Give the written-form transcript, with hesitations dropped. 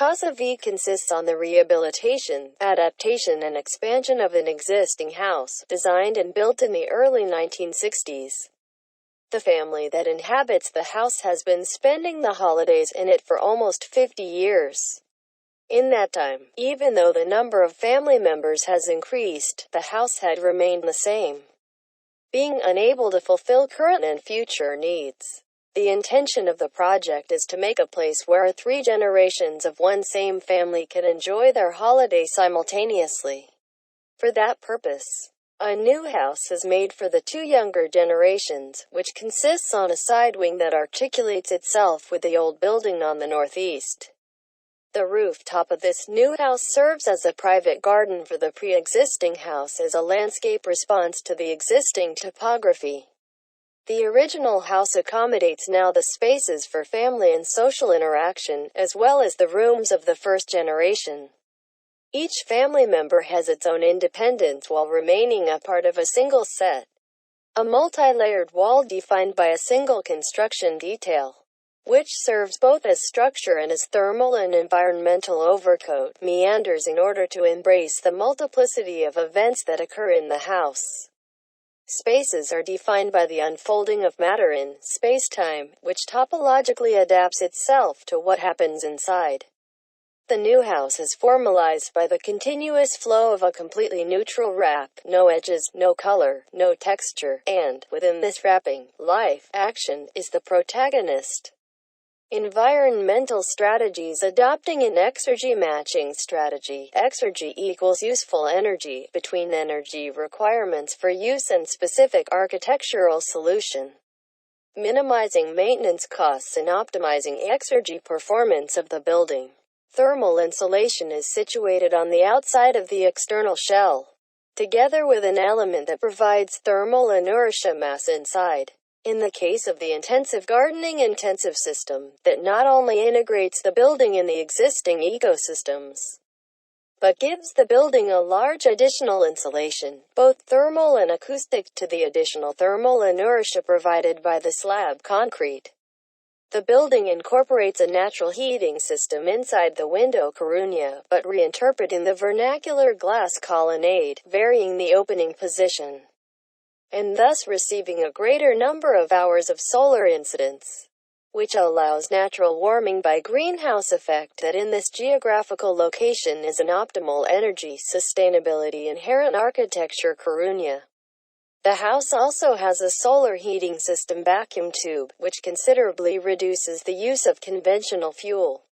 Casa V consists on the rehabilitation, adaptation and expansion of an existing house, designed and built in the early 1960s. The family that inhabits the house has been spending the holidays in it for almost 50 years. In that time, even though the number of family members has increased, the house had remained the same, being unable to fulfill current and future needs. The intention of the project is to make a place where 3 generations of one same family can enjoy their holiday simultaneously. For that purpose, a new house is made for the 2 younger generations, which consists on a side wing that articulates itself with the old building on the northeast. The rooftop of this new house serves as a private garden for the pre-existing house as a landscape response to the existing topography. The original house accommodates now the spaces for family and social interaction, as well as the rooms of the first generation. Each family member has its own independence while remaining a part of a single set. A multi-layered wall defined by a single construction detail, which serves both as structure and as thermal and environmental overcoat, meanders in order to embrace the multiplicity of events that occur in the house. Spaces are defined by the unfolding of matter in space-time, which topologically adapts itself to what happens inside. The new house is formalized by the continuous flow of a completely neutral wrap, no edges, no color, no texture, and, within this wrapping, life, action, is the protagonist. Environmental strategies. Adopting an exergy matching strategy. Exergy equals useful energy, between energy requirements for use and specific architectural solution. Minimizing maintenance costs and optimizing exergy performance of the building. Thermal insulation is situated on the outside of the external shell, together with an element that provides thermal inertia mass inside. In the case of the intensive gardening intensive system, that not only integrates the building in the existing ecosystems, but gives the building a large additional insulation, both thermal and acoustic, to the additional thermal inertia provided by the slab concrete. The building incorporates a natural heating system inside the window corona, but reinterpreting the vernacular glass colonnade, varying the opening position, and thus receiving a greater number of hours of solar incidence, which allows natural warming by greenhouse effect that in this geographical location is an optimal energy sustainability inherent architecture corona. The house also has a solar heating system vacuum tube, which considerably reduces the use of conventional fuel.